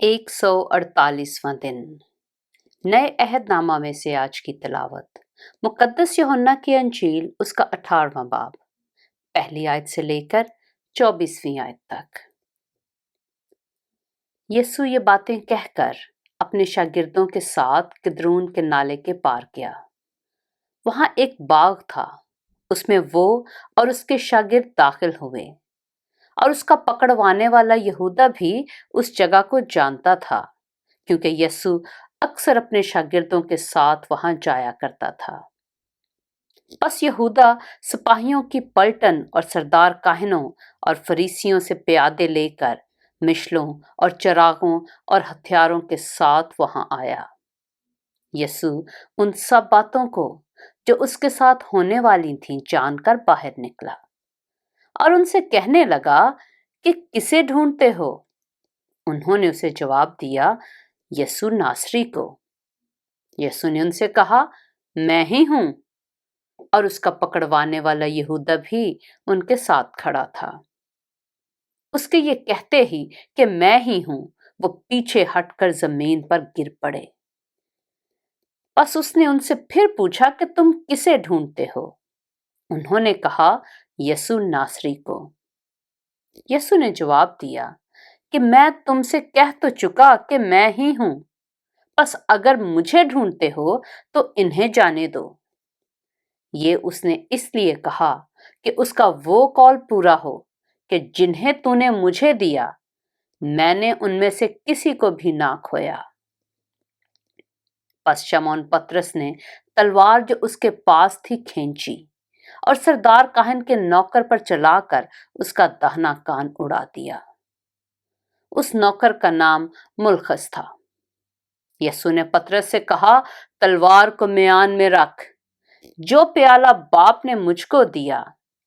148वां दिन। नए अहदनामा में से आज की तिलावत मुकद्दस यूहन्ना की अंजील उसका 18वां बाब, पहली आयत से लेकर 24वीं आयत तक। यीशु ये बातें कहकर अपने शागिर्दों के साथ किद्रोन के नाले के पार गया। वहां एक बाग था, उसमें वो और उसके शागिर्द दाखिल हुए, और उसका पकड़वाने वाला यहूदा भी उस जगह को जानता था, क्योंकि यीशु अक्सर अपने शागिर्दों के साथ वहां जाया करता था। बस यहूदा सिपाहियों की पलटन और सरदार काहिनों और फरीसियों से प्यादे लेकर मिशलों और चरागों और हथियारों के साथ वहां आया। यीशु उन सब बातों को जो उसके साथ होने वाली थीं जानकर बाहर निकला और उनसे कहने लगा कि किसे ढूंढते हो? उन्होंने उसे जवाब दिया, यीशु नासरी को। यीशु ने उनसे कहा, मैं ही हूं। और उसका पकड़वाने वाला यहूदा भी उनके साथ खड़ा था। उसके ये कहते ही कि मैं ही हूं, वो पीछे हटकर जमीन पर गिर पड़े। बस उसने उनसे फिर पूछा कि तुम किसे ढूंढते हो? उन्होंने कहा, यीशु नासरी को। यीशु ने जवाब दिया कि मैं तुमसे कह तो चुका कि मैं ही हूं, बस अगर मुझे ढूंढते हो तो इन्हें जाने दो। ये उसने इसलिए कहा कि उसका वो कौल पूरा हो कि जिन्हें तूने मुझे दिया, मैंने उनमें से किसी को भी ना खोया। बस शमौन पतरस ने तलवार जो उसके पास थी खींची और सरदार काहिन के नौकर पर चलाकर उसका दाहिना कान उड़ा दिया। उस नौकर का नाम मुलखस था। यीशु ने पतरस से कहा, तलवार को म्यान में रख। जो प्याला बाप ने मुझको दिया,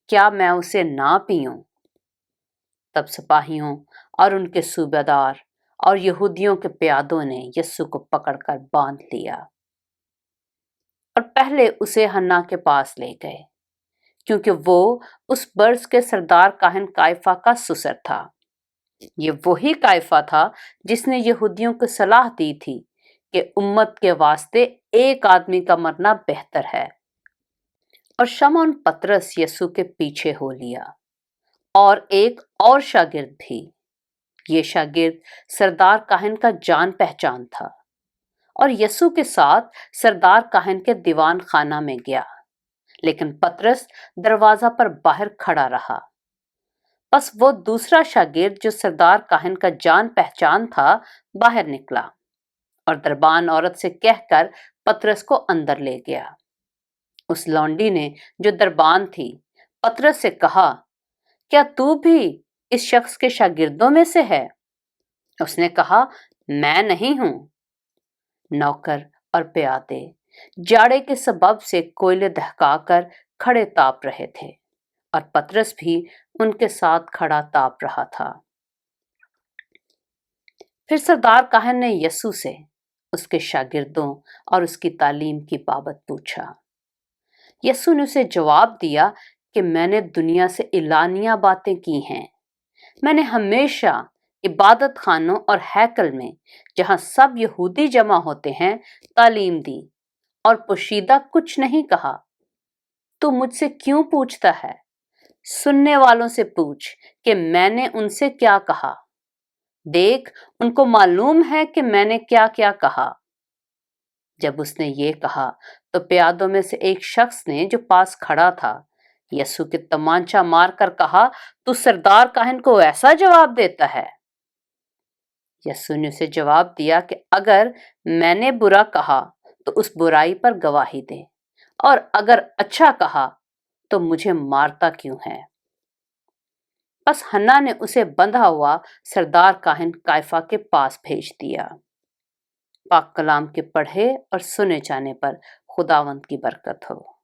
क्या मैं उसे ना पीऊं? तब सिपाहियों और उनके सूबेदार और यहूदियों के प्यादों ने यीशु को पकड़कर बांध लिया और पहले उसे हन्ना के पास ले गए, क्योंकि वो उस बर्स के सरदार काहिन काइफा का सुसर था। ये वही काइफा था जिसने यहूदियों को सलाह दी थी कि उम्मत के वास्ते एक आदमी का मरना बेहतर है। और शमौन पतरस यीशु के पीछे हो लिया और एक और शागिर्द भी। ये शागिर्द सरदार काहिन का जान पहचान था और यीशु के साथ सरदार काहिन के दीवान खाना में गया, लेकिन पतरस दरवाजा पर बाहर खड़ा रहा। बस वो दूसरा शागिर्द जो सरदार काहिन का जान पहचान था बाहर निकला और दरबान औरत से कहकर पतरस को अंदर ले गया। उस लौंडी ने जो दरबान थी पतरस से कहा, क्या तू भी इस शख्स के शागिर्दों में से है? उसने कहा, मैं नहीं हूं। नौकर और प्यादे जाड़े के सबब से कोयले दहकाकर खड़े ताप रहे थे और पतरस भी उनके साथ खड़ा ताप रहा था। फिर सरदार काहिन ने यीशु से उसके शागिर्दों और उसकी तालीम की बाबत पूछा। यीशु ने उसे जवाब दिया कि मैंने दुनिया से इलानिया बातें की हैं। मैंने हमेशा इबादत खानों और हैकल में, जहां सब यहूदी जमा होते हैं, तालीम दी और पोशीदा कुछ नहीं कहा। तू मुझसे क्यों पूछता है? सुनने वालों से पूछ कि मैंने उनसे क्या कहा। देख, उनको मालूम है कि मैंने क्या क्या कहा। जब उसने ये कहा तो प्यादों में से एक शख्स ने जो पास खड़ा था यीशु के तमांचा मारकर कहा, तू सरदार काहिन को ऐसा जवाब देता है? यीशु ने उसे जवाब दिया कि अगर मैंने बुरा कहा तो उस बुराई पर गवाही दे, और अगर अच्छा कहा तो मुझे मारता क्यों है? बस हन्ना ने उसे बंधा हुआ सरदार काहिन काइफा के पास भेज दिया। पाक कलाम के पढ़े और सुने जाने पर खुदावंद की बरकत हो।